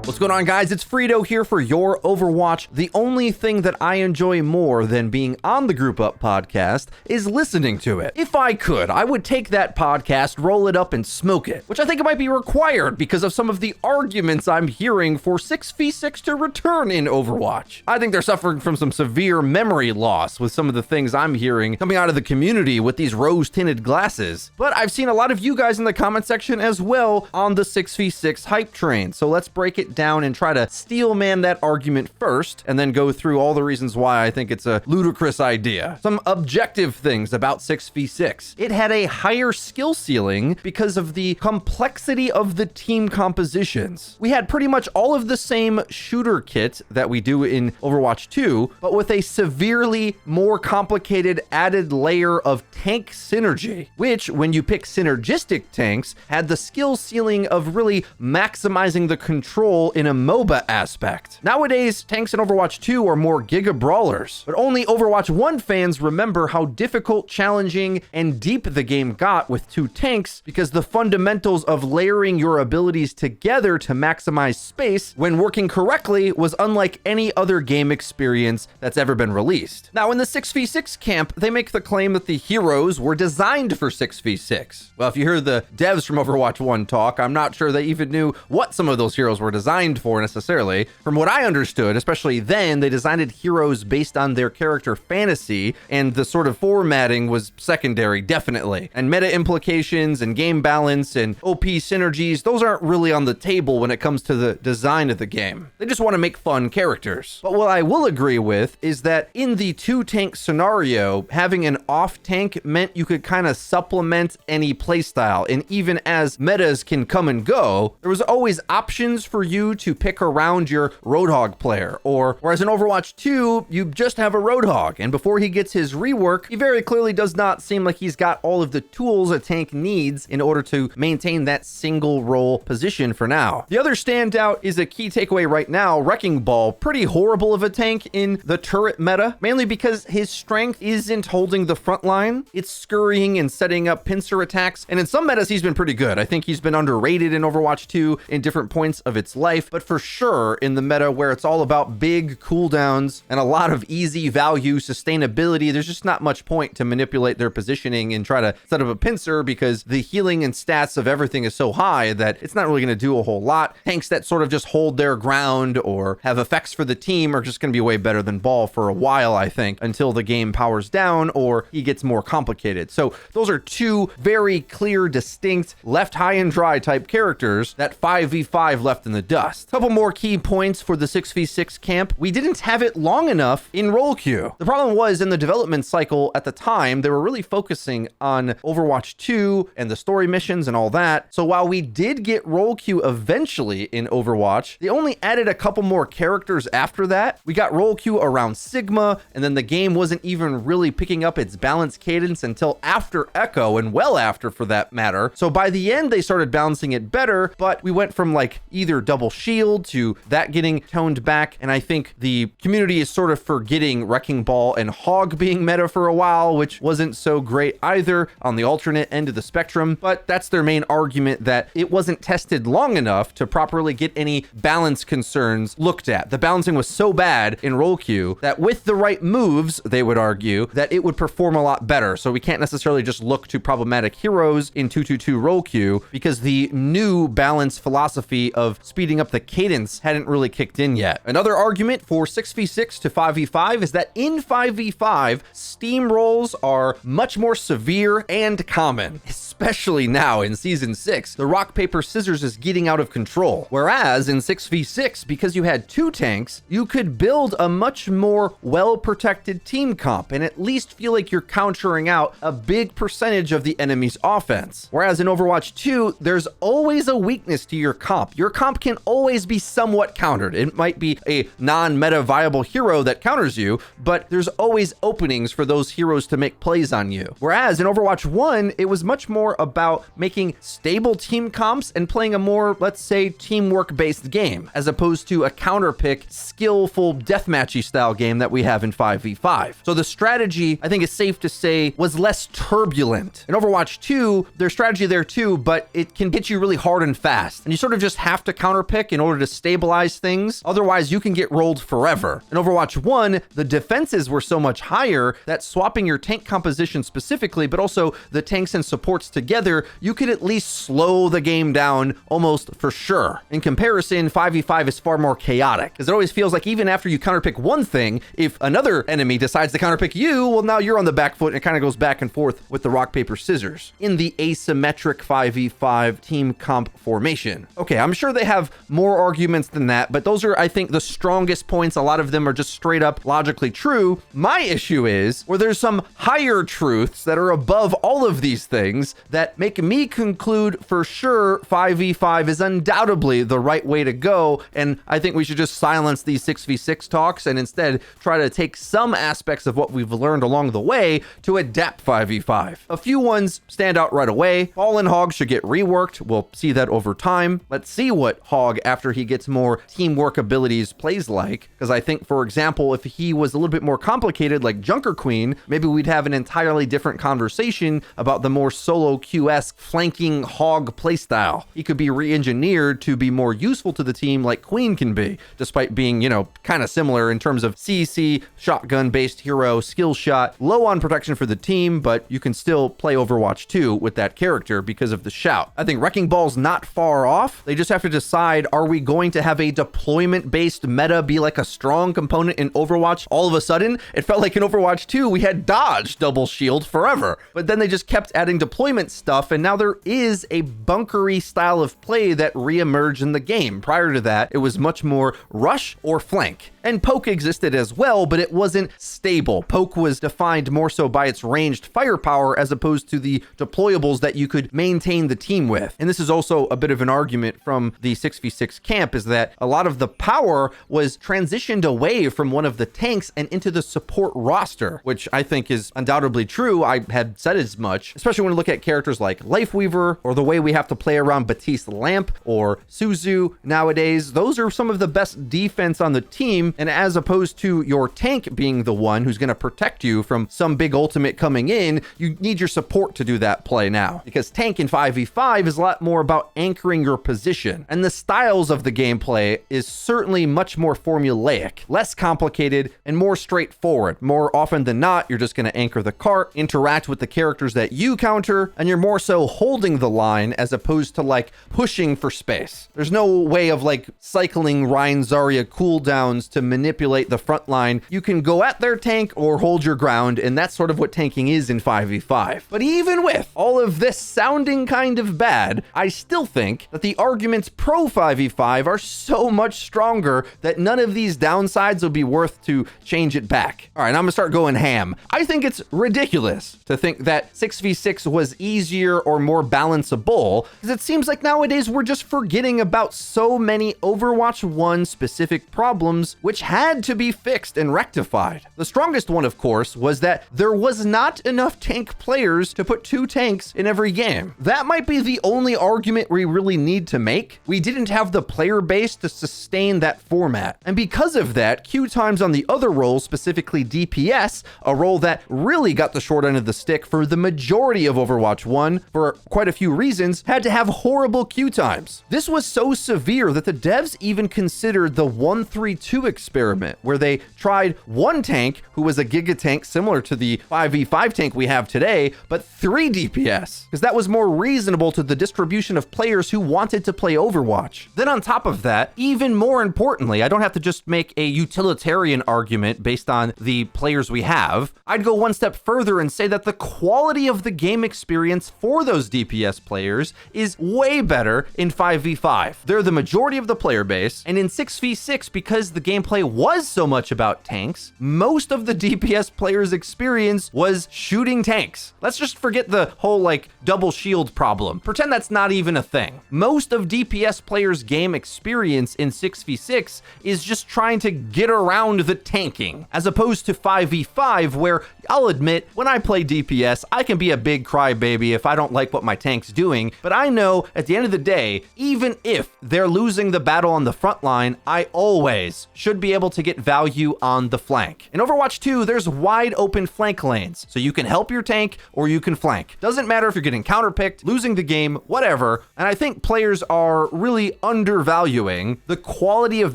What's going on, guys? It's Frito here for your Overwatch. The only thing that I enjoy more than being on the Group Up podcast is listening to it. If I could, I would take that podcast, roll it up, and smoke it, which I think it might be required because of some of the arguments I'm hearing for 6v6 to return in Overwatch. I think they're suffering from some severe memory loss with some of the things I'm hearing coming out of the community with these rose-tinted glasses. But I've seen a lot of you guys in the comment section as well on the 6v6 hype train, so let's break it down and try to steel man that argument first, and then go through all the reasons why I think it's a ludicrous idea. Some objective things about 6v6. It had a higher skill ceiling because of the complexity of the team compositions. We had pretty much all of the same shooter kit that we do in Overwatch 2, but with a severely more complicated added layer of tank synergy, which, when you pick synergistic tanks, had the skill ceiling of really maximizing the control in a MOBA aspect. Nowadays, tanks in Overwatch 2 are more giga brawlers, but only Overwatch 1 fans remember how difficult, challenging, and deep the game got with 2 tanks because the fundamentals of layering your abilities together to maximize space when working correctly was unlike any other game experience that's ever been released. Now, in the 6v6 camp, they make the claim that the heroes were designed for 6v6. Well, if you hear the devs from Overwatch 1 talk, I'm not sure they even knew what some of those heroes were designed for necessarily. From what I understood, especially then, they designed heroes based on their character fantasy, and the sort of formatting was secondary, definitely. And meta implications and game balance and OP synergies, those aren't really on the table when it comes to the design of the game. They just want to make fun characters. But what I will agree with is that in the 2-tank scenario, having an off-tank meant you could kind of supplement any playstyle, and even as metas can come and go, there was always options for you to pick around your Roadhog player, or whereas in Overwatch 2, you just have a Roadhog, and before he gets his rework, he very clearly does not seem like he's got all of the tools a tank needs in order to maintain that single role position for now. The other standout is a key takeaway right now, Wrecking Ball, pretty horrible of a tank in the turret meta, mainly because his strength isn't holding the front line, it's scurrying and setting up pincer attacks, and in some metas he's been pretty good. I think he's been underrated in Overwatch 2 in different points of its life, but for sure in the meta where it's all about big cooldowns and a lot of easy value sustainability, there's just not much point to manipulate their positioning and try to set up a pincer because the healing and stats of everything is so high that it's not really going to do a whole lot. Tanks that sort of just hold their ground or have effects for the team are just going to be way better than Ball for a while, I think, until the game powers down or he gets more complicated. So those are 2 very clear, distinct, left high and dry type characters that 5v5 left in the dust. Couple more key points for the 6v6 camp. We didn't have it long enough in role queue. The problem was in the development cycle at the time, they were really focusing on Overwatch 2 and the story missions and all that. So while we did get role queue eventually in Overwatch, they only added a couple more characters after that. We got role queue around Sigma, and then the game wasn't even really picking up its balance cadence until after Echo, and well after for that matter. So by the end, they started balancing it better, but we went from like either double shield to that getting toned back, and I think the community is sort of forgetting Wrecking Ball and Hog being meta for a while, which wasn't so great either on the alternate end of the spectrum, but that's their main argument, that it wasn't tested long enough to properly get any balance concerns looked at. The balancing was so bad in role queue that with the right moves, they would argue, that it would perform a lot better. So we can't necessarily just look to problematic heroes in 2-2-2 role queue because the new balance philosophy of speeding up the cadence hadn't really kicked in yet. Another argument for 6v6 to 5v5 is that in 5v5, Steamrolls are much more severe and common, especially now in Season 6. The rock, paper, scissors is getting out of control. Whereas in 6v6, because you had 2 tanks, you could build a much more well-protected team comp and at least feel like you're countering out a big percentage of the enemy's offense. Whereas in Overwatch 2, there's always a weakness to your comp. Your comp can always be somewhat countered. It might be a non-meta viable hero that counters you, but there's always openings for those heroes to make plays on you. Whereas in Overwatch 1, it was much more more about making stable team comps and playing a more, let's say, teamwork-based game, as opposed to a counterpick, skillful, deathmatchy style game that we have in 5v5. So the strategy, I think it's safe to say, was less turbulent. In Overwatch 2, there's strategy there too, but it can get you really hard and fast. And you sort of just have to counterpick in order to stabilize things. Otherwise, you can get rolled forever. In Overwatch 1, the defenses were so much higher that swapping your tank composition specifically, but also the tanks and supports together, you could at least slow the game down almost for sure. In comparison, 5v5 is far more chaotic, because it always feels like even after you counterpick one thing, if another enemy decides to counterpick you, well, now you're on the back foot, and it kind of goes back and forth with the rock, paper, scissors in the asymmetric 5v5 team comp formation. Okay, I'm sure they have more arguments than that, but those are, I think, the strongest points. A lot of them are just straight up logically true. My issue is where there's some higher truths that are above all of these things that make me conclude for sure 5v5 is undoubtedly the right way to go, and I think we should just silence these 6v6 talks and instead try to take some aspects of what we've learned along the way to adapt 5v5. A few ones stand out right away. Fallen Hog should get reworked. We'll see that over time. Let's see what Hog, after he gets more teamwork abilities, plays like, because I think, for example, if he was a little bit more complicated like Junker Queen, maybe we'd have an entirely different conversation about the more solo Q-esque flanking Hog playstyle. He could be re-engineered to be more useful to the team like Queen can be, despite being, kind of similar in terms of CC, shotgun-based hero, skill shot, low on protection for the team, but you can still play Overwatch 2 with that character because of the shout. I think Wrecking Ball's not far off. They just have to decide, are we going to have a deployment-based meta be like a strong component in Overwatch? All of a sudden, it felt like in Overwatch 2, we had dodge double shield forever, but then they just kept adding deployment stuff, and now there is a bunkery style of play that re-emerged in the game. Prior to that, it was much more rush or flank. And poke existed as well, but it wasn't stable. Poke was defined more so by its ranged firepower as opposed to the deployables that you could maintain the team with. And this is also a bit of an argument from the 6v6 camp, is that a lot of the power was transitioned away from one of the tanks and into the support roster, which I think is undoubtedly true. I had said as much, especially when you look at characters like Lifeweaver, or the way we have to play around Batiste Lamp or Suzu nowadays. Those are some of the best defense on the team. And as opposed to your tank being the one who's going to protect you from some big ultimate coming in, you need your support to do that play now. Because tank in 5v5 is a lot more about anchoring your position. And the styles of the gameplay is certainly much more formulaic, less complicated, and more straightforward. More often than not, you're just going to anchor the cart, interact with the characters that you counter, and you're more so holding the line as opposed to like pushing for space. There's no way of like cycling Rein Zarya cooldowns to manipulate the front line. You can go at their tank or hold your ground, and that's sort of what tanking is in 5v5. But even with all of this sounding kind of bad, I still think that the arguments pro 5v5 are so much stronger that none of these downsides will be worth to change it back. All right, I'm gonna start going ham. I think it's ridiculous to think that 6v6 was easier or more balanceable, because it seems like nowadays we're just forgetting about so many Overwatch 1 specific problems which had to be fixed and rectified. The strongest one, of course, was that there was not enough tank players to put 2 tanks in every game. That might be the only argument we really need to make. We didn't have the player base to sustain that format. And because of that, queue times on the other roles, specifically DPS, a role that really got the short end of the stick for the majority of Overwatch 1 for quite a few reasons, had to have horrible queue times. This was so severe that the devs even considered the 1-3-2 experiment, where they tried one tank who was a giga tank similar to the 5v5 tank we have today, but 3 DPS, because that was more reasonable to the distribution of players who wanted to play Overwatch. Then on top of that, even more importantly, I don't have to just make a utilitarian argument based on the players we have. I'd go one step further and say that the quality of the game experience for those DPS players is way better in 5v5. They're the majority of the player base, and in 6v6, because the gameplay gameplay was so much about tanks, most of the DPS players' experience was shooting tanks. Let's just forget the whole like double shield problem. Pretend that's not even a thing. Most of DPS players' game experience in 6v6 is just trying to get around the tanking, as opposed to 5v5, where I'll admit, when I play DPS, I can be a big crybaby if I don't like what my tank's doing, but I know at the end of the day, even if they're losing the battle on the front line, I always should be able to get value on the flank. In Overwatch 2, there's wide open flank lanes, so you can help your tank or you can flank. Doesn't matter if you're getting counterpicked, losing the game, whatever, and I think players are really undervaluing the quality of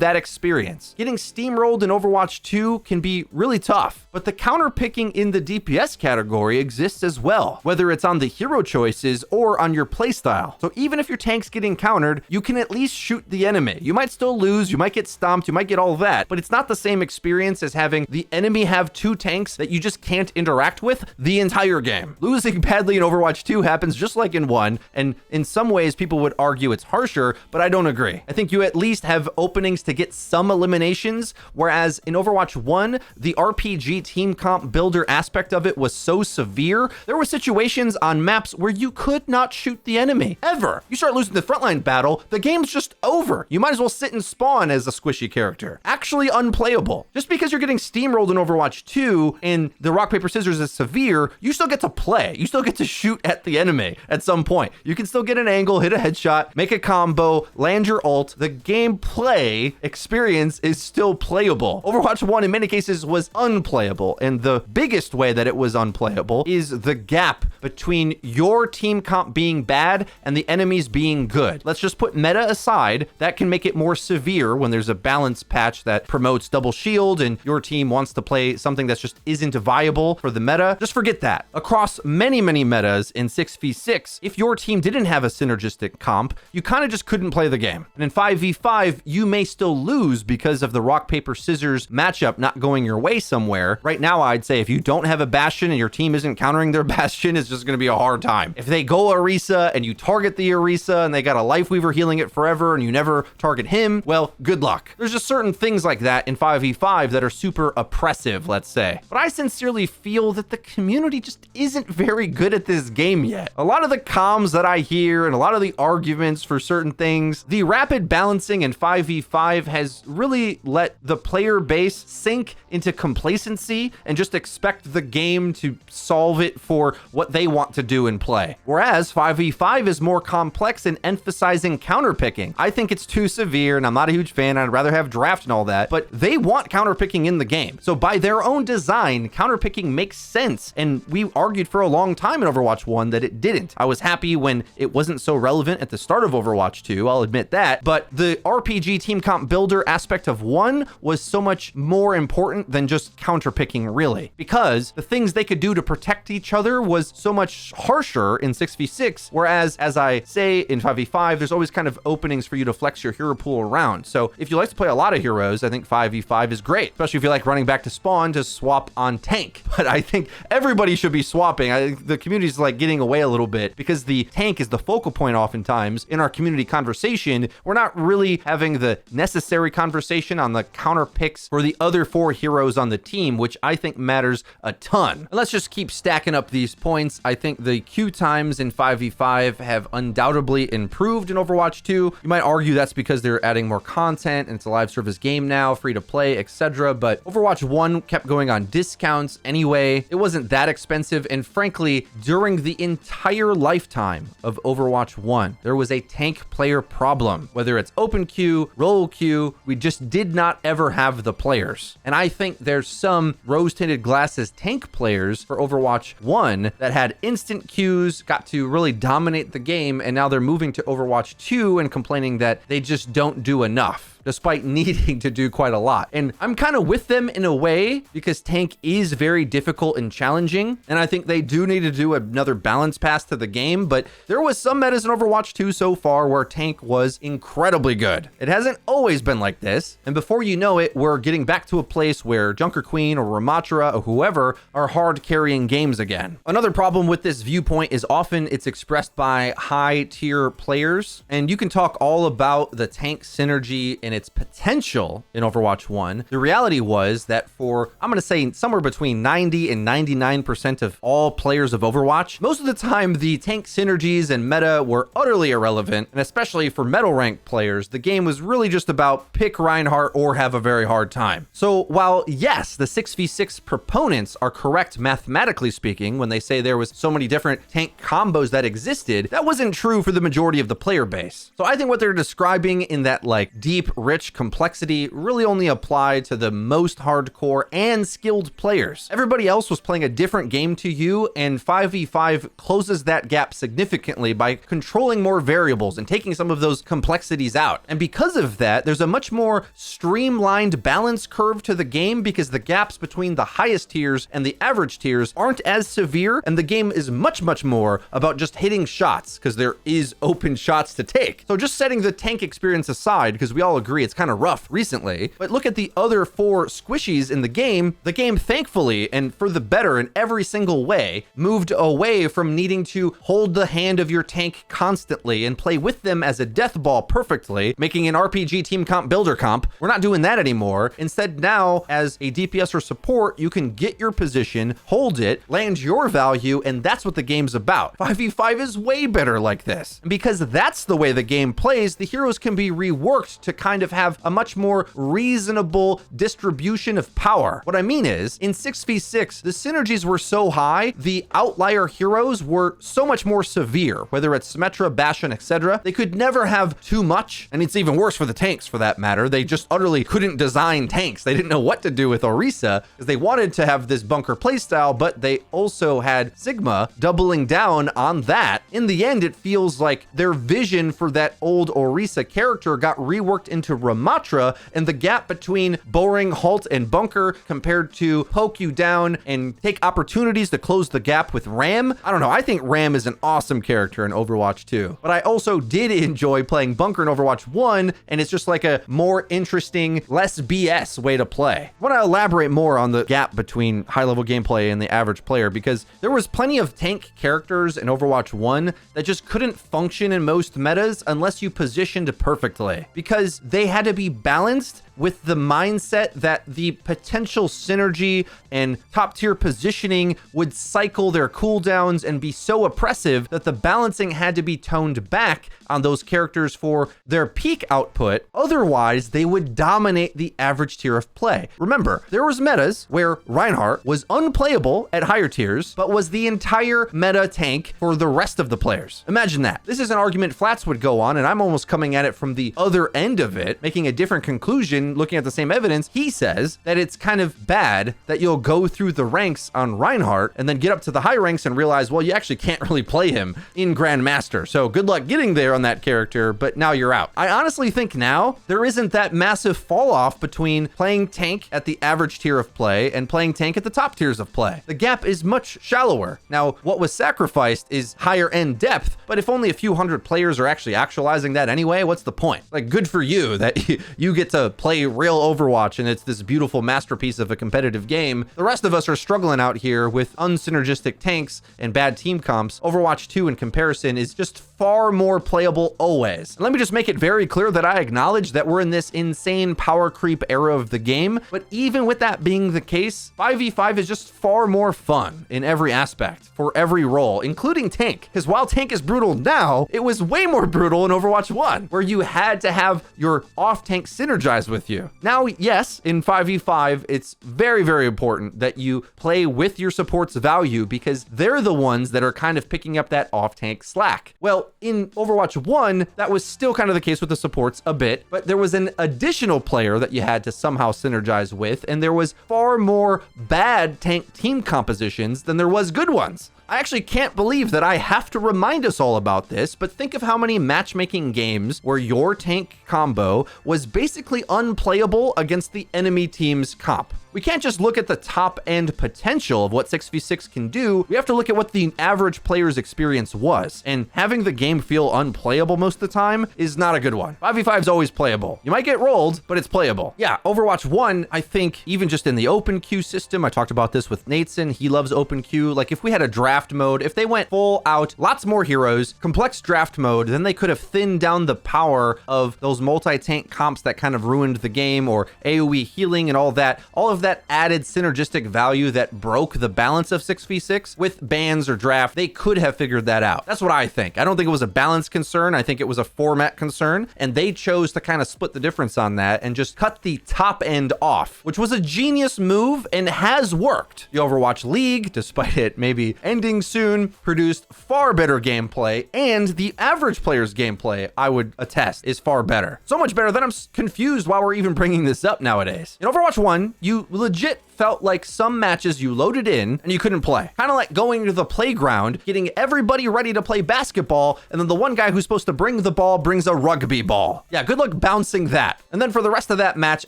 that experience. Getting steamrolled in Overwatch 2 can be really tough, but the counterpicking in the DPS category exists as well, whether it's on the hero choices or on your playstyle. So even if your tank's getting countered, you can at least shoot the enemy. You might still lose, you might get stomped, you might get all that, but it's not the same experience as having the enemy have two tanks that you just can't interact with the entire game. Losing badly in Overwatch 2 happens just like in 1, and in some ways people would argue it's harsher, but I don't agree. I think you at least have openings to get some eliminations, whereas in Overwatch 1, the RPG team comp builder aspect of it was so severe, there were situations on maps where you could not shoot the enemy, ever. You start losing the frontline battle, the game's just over. You might as well sit and spawn as a squishy character. Actually unplayable. Just because you're getting steamrolled in Overwatch 2 and the rock, paper, scissors is severe, you still get to play. You still get to shoot at the enemy at some point. You can still get an angle, hit a headshot, make a combo, land your ult. The gameplay experience is still playable. Overwatch 1 in many cases was unplayable, and the biggest way that it was unplayable is the gap between your team comp being bad and the enemies being good. Let's just put meta aside. That can make it more severe when there's a balance patch that promotes double shield and your team wants to play something that just isn't viable for the meta. Just forget that. Across many metas in 6v6, if your team didn't have a synergistic comp, you kind of just couldn't play the game. And in 5v5, you may still lose because of the rock, paper, scissors matchup not going your way somewhere. Right now, I'd say if you don't have a Bastion and your team isn't countering their Bastion, it's just going to be a hard time. If they go Orisa and you target the Orisa and they got a Lifeweaver healing it forever and you never target him, well, good luck. There's just certain things like that in 5v5 that are super oppressive, let's say. But I sincerely feel that the community just isn't very good at this game yet. A lot of the comms that I hear and a lot of the arguments for certain things, the rapid balancing in 5v5 has really let the player base sink into complacency and just expect the game to solve it for what they want to do and play. Whereas 5v5 is more complex and emphasizing counterpicking. I think it's too severe and I'm not a huge fan. I'd rather have draft and all that, but they want counterpicking in the game. So by their own design, counterpicking makes sense. And we argued for a long time in Overwatch 1 that it didn't. I was happy when it wasn't so relevant at the start of Overwatch 2, I'll admit that, but the RPG team comp builder aspect of 1 was so much more important than just counterpicking, really, because the things they could do to protect each other was so much harsher in 6v6, whereas, as I say, in 5v5, there's always kind of openings for you to flex your hero pool around. So if you like to play a lot of heroes, I think 5v5 is great, especially if you like running back to spawn to swap on tank. But I think everybody should be swapping. I think the community is like getting away a little bit because the tank is the focal point oftentimes in our community conversation. We're not really having the necessary conversation on the counter picks for the other 4 heroes on the team, which I think matters a ton. And let's just keep stacking up these points. I think the queue times in 5v5 have undoubtedly improved in Overwatch 2. You might argue that's because they're adding more content and it's a live service game now, free to play, etc. But Overwatch 1 kept going on discounts anyway. It wasn't that expensive. And frankly, during the entire lifetime of Overwatch 1, there was a tank player problem. Whether it's open queue, roll queue, we just did not ever have the players. And I think there's some rose-tinted glasses tank players for Overwatch 1 that had instant queues, got to really dominate the game, and now they're moving to Overwatch 2 and complaining that they just don't do enough, despite needing to do quite a lot. And I'm kind of with them in a way because tank is very difficult and challenging. And I think they do need to do another balance pass to the game, but there was some metas in Overwatch 2 so far where tank was incredibly good. It hasn't always been like this. And before you know it, we're getting back to a place where Junker Queen or Ramatra or whoever are hard carrying games again. Another problem with this viewpoint is often it's expressed by high tier players. And you can talk all about the tank synergy in its potential in Overwatch 1, the reality was that for, I'm going to say, somewhere between 90 and 99% of all players of Overwatch, most of the time the tank synergies and meta were utterly irrelevant, and especially for metal rank players, the game was really just about pick Reinhardt or have a very hard time. So while yes, the 6v6 proponents are correct mathematically speaking when they say there was so many different tank combos that existed, that wasn't true for the majority of the player base. So I think what they're describing in that like deep, rich complexity really only applied to the most hardcore and skilled players. Everybody else was playing a different game to you, and 5v5 closes that gap significantly by controlling more variables and taking some of those complexities out. And because of that, there's a much more streamlined balance curve to the game because the gaps between the highest tiers and the average tiers aren't as severe, and the game is much more about just hitting shots because there is open shots to take. So just setting the tank experience aside, because we all agree it's kind of rough recently, but look at the other 4 squishies in the game thankfully, and for the better in every single way, moved away from needing to hold the hand of your tank constantly and play with them as a death ball perfectly, making an RPG team comp builder comp. We're not doing that anymore. Instead, now as a DPS or support, you can get your position, hold it, land your value, and that's what the game's about. 5v5 is way better like this. And because that's the way the game plays, the heroes can be reworked to kind of have a much more reasonable distribution of power. What I mean is, in 6v6, the synergies were so high, the outlier heroes were so much more severe, whether it's Symmetra, Bastion, etc. They could never have too much, and it's even worse for the tanks for that matter. They just utterly couldn't design tanks. They didn't know what to do with Orisa because they wanted to have this bunker playstyle, but they also had Sigma doubling down on that. In the end, it feels like their vision for that old Orisa character got reworked into Ramatra, and the gap between boring, halt, and bunker compared to poke you down and take opportunities to close the gap with Ram. I don't know. I think Ram is an awesome character in Overwatch 2, but I also did enjoy playing bunker in Overwatch 1, and it's just like a more interesting, less BS way to play. I want to elaborate more on the gap between high-level gameplay and the average player, because there was plenty of tank characters in Overwatch 1 that just couldn't function in most metas unless you positioned perfectly, because they had to be balanced with the mindset that the potential synergy and top tier positioning would cycle their cooldowns and be so oppressive that the balancing had to be toned back on those characters for their peak output. Otherwise, they would dominate the average tier of play. Remember, there was metas where Reinhardt was unplayable at higher tiers, but was the entire meta tank for the rest of the players. Imagine that. This is an argument Flats would go on, and I'm almost coming at it from the other end of it, making a different conclusion looking at the same evidence. He says that it's kind of bad that you'll go through the ranks on Reinhardt and then get up to the high ranks and realize, well, you actually can't really play him in Grandmaster. So good luck getting there on that character, but now you're out. I honestly think now there isn't that massive fall off between playing tank at the average tier of play and playing tank at the top tiers of play. The gap is much shallower. Now, what was sacrificed is higher end depth, but if only a few hundred players are actually actualizing that anyway, what's the point? Like, good for you that you get to play real Overwatch and it's this beautiful masterpiece of a competitive game. The rest of us are struggling out here with unsynergistic tanks and bad team comps. Overwatch 2 in comparison is just far more playable always. And let me just make it very clear that I acknowledge that we're in this insane power creep era of the game, but even with that being the case, 5v5 is just far more fun in every aspect for every role, including tank. Because while tank is brutal now, it was way more brutal in Overwatch 1, where you had to have your off-tank synergize with you. Now, yes, in 5v5, it's very, very important that you play with your support's value because they're the ones that are kind of picking up that off-tank slack. Well, in Overwatch 1, that was still kind of the case with the supports a bit, but there was an additional player that you had to somehow synergize with, and there was far more bad tank team compositions than there was good ones. I actually can't believe that I have to remind us all about this, but think of how many matchmaking games where your tank combo was basically unplayable against the enemy team's comp. We can't just look at the top end potential of what 6v6 can do. We have to look at what the average player's experience was. And having the game feel unplayable most of the time is not a good one. 5v5 is always playable. You might get rolled, but it's playable. Yeah, Overwatch 1, I think even just in the open queue system, I talked about this with Nateson. He loves open queue. Like if we had a draft draft mode, if they went full out, lots more heroes, complex draft mode, then they could have thinned down the power of those multi-tank comps that kind of ruined the game, or AoE healing and all that. All of that added synergistic value that broke the balance of 6v6 with bans or draft. They could have figured that out. That's what I think. I don't think it was a balance concern. I think it was a format concern, and they chose to kind of split the difference on that and just cut the top end off, which was a genius move and has worked. The Overwatch League, despite it maybe ending soon, produced far better gameplay, and the average player's gameplay, I would attest, is far better. So much better that I'm confused why we're even bringing this up nowadays. In Overwatch 1, you legit felt like some matches you loaded in and you couldn't play. Kind of like going to the playground, getting everybody ready to play basketball, and then the one guy who's supposed to bring the ball brings a rugby ball. Yeah, good luck bouncing that. And then for the rest of that match,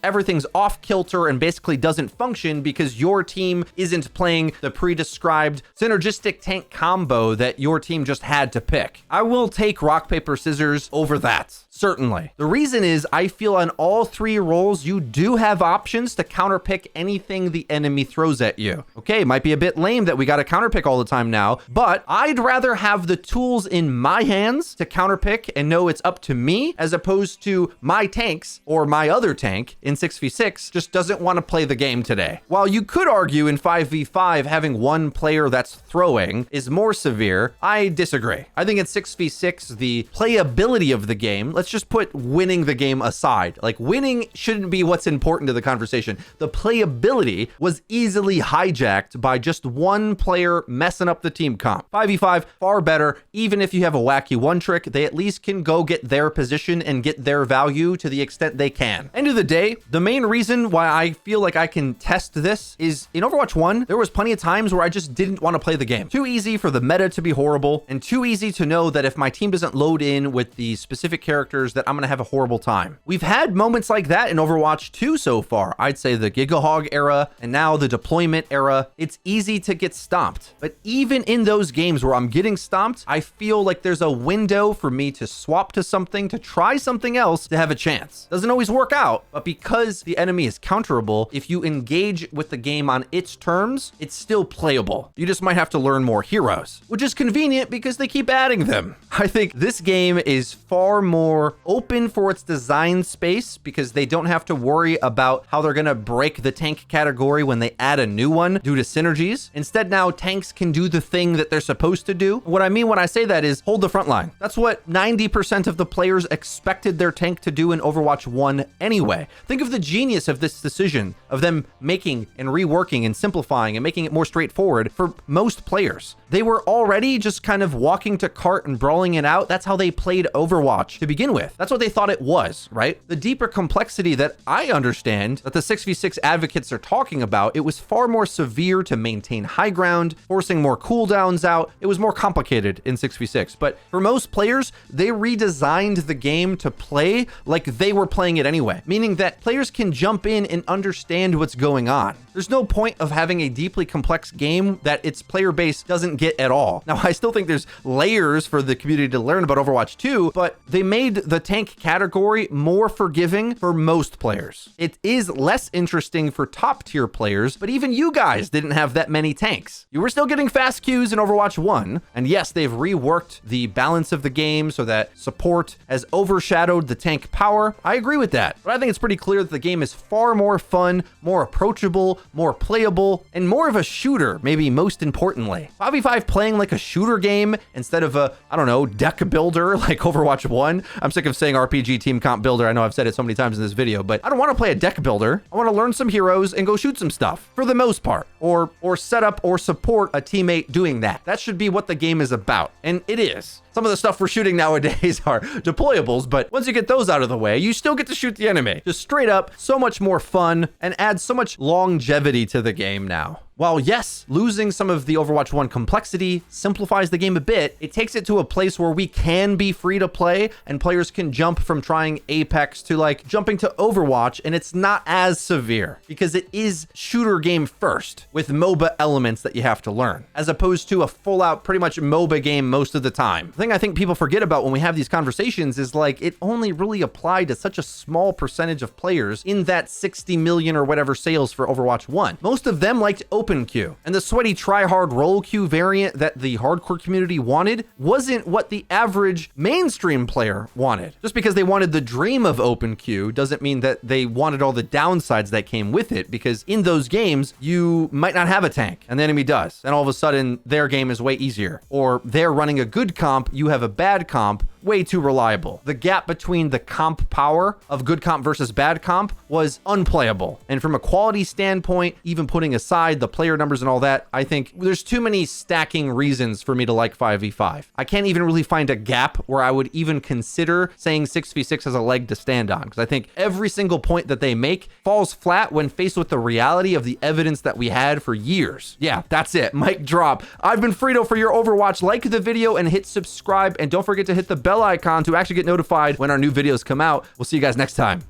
everything's off kilter and basically doesn't function because your team isn't playing the pre-described synergistic tank combo that your team just had to pick. I will take rock, paper, scissors over that. Certainly. The reason is I feel on all three roles, you do have options to counterpick anything the enemy throws at you. Okay, might be a bit lame that we got to counterpick all the time now, but I'd rather have the tools in my hands to counterpick and know it's up to me, as opposed to my tanks or my other tank in 6v6 just doesn't want to play the game today. While you could argue in 5v5 having one player that's throwing is more severe, I disagree. I think in 6v6, the playability of the game, let's just put winning the game aside. Like, winning shouldn't be what's important to the conversation. The playability was easily hijacked by just one player messing up the team comp. 5v5, far better. Even if you have a wacky one trick, they at least can go get their position and get their value to the extent they can. End of the day, the main reason why I feel like I can test this is in Overwatch 1, there was plenty of times where I just didn't want to play the game. Too easy for the meta to be horrible, and too easy to know that if my team doesn't load in with the specific characters that I'm going to have a horrible time. We've had moments like that in Overwatch 2 so far. I'd say the Gigahog era and now the deployment era. It's easy to get stomped. But even in those games where I'm getting stomped, I feel like there's a window for me to swap to something, to try something else to have a chance. Doesn't always work out, but because the enemy is counterable, if you engage with the game on its terms, it's still playable. You just might have to learn more heroes, which is convenient because they keep adding them. I think this game is far more open for its design space because they don't have to worry about how they're going to break the tank category when they add a new one due to synergies. Instead, now tanks can do the thing that they're supposed to do. What I mean when I say that is hold the front line. That's what 90% of the players expected their tank to do in Overwatch 1 anyway. Think of the genius of this decision, of them making and reworking and simplifying and making it more straightforward for most players. They were already just kind of walking to cart and brawling it out. That's how they played Overwatch to begin with. That's what they thought it was, right? The deeper complexity that I understand that the 6v6 advocates are talking about, it was far more severe to maintain high ground, forcing more cooldowns out. It was more complicated in 6v6. But for most players, they redesigned the game to play like they were playing it anyway, meaning that players can jump in and understand what's going on. There's no point of having a deeply complex game that its player base doesn't get at all. Now, I still think there's layers for the community to learn about Overwatch 2, but they made the tank category more forgiving for most players. It is less interesting for top tier players, but even you guys didn't have that many tanks. You were still getting fast queues in Overwatch 1, and yes, they've reworked the balance of the game so that support has overshadowed the tank power. I agree with that, but I think it's pretty clear that the game is far more fun, more approachable, more playable, and more of a shooter, maybe most importantly. 5v5 playing like a shooter game instead of a, I don't know, deck builder like Overwatch 1. I'm sick of saying RPG team comp builder. I know I've said it so many times in this video, but I don't want to play a deck builder. I want to learn some heroes and go shoot some stuff for the most part, or set up or support a teammate doing that. That should be what the game is about, and it is. Some of the stuff we're shooting nowadays are deployables, but once you get those out of the way, you still get to shoot the enemy. Just straight up, so much more fun and adds so much longevity to the game now. While yes, losing some of the Overwatch 1 complexity simplifies the game a bit, it takes it to a place where we can be free to play and players can jump from trying Apex to like jumping to Overwatch, and it's not as severe because it is shooter game first with MOBA elements that you have to learn, as opposed to a full out pretty much MOBA game most of the time. The thing I think people forget about when we have these conversations is like it only really applied to such a small percentage of players in that 60 million or whatever sales for Overwatch 1. Most of them liked open open queue. And the sweaty try-hard roll queue variant that the hardcore community wanted wasn't what the average mainstream player wanted. Just because they wanted the dream of open queue doesn't mean that they wanted all the downsides that came with it, because in those games, you might not have a tank, and the enemy does. And all of a sudden, their game is way easier. Or they're running a good comp, you have a bad comp, way too reliable. The gap between the comp power of good comp versus bad comp was unplayable. And from a quality standpoint, even putting aside the player numbers and all that, I think there's too many stacking reasons for me to like 5v5. I can't even really find a gap where I would even consider saying 6v6 has a leg to stand on, because I think every single point that they make falls flat when faced with the reality of the evidence that we had for years. Yeah, that's it. Mic drop. I've been Frito for your Overwatch. Like the video and hit subscribe, and don't forget to hit the bell icon to actually get notified when our new videos come out. We'll see you guys next time.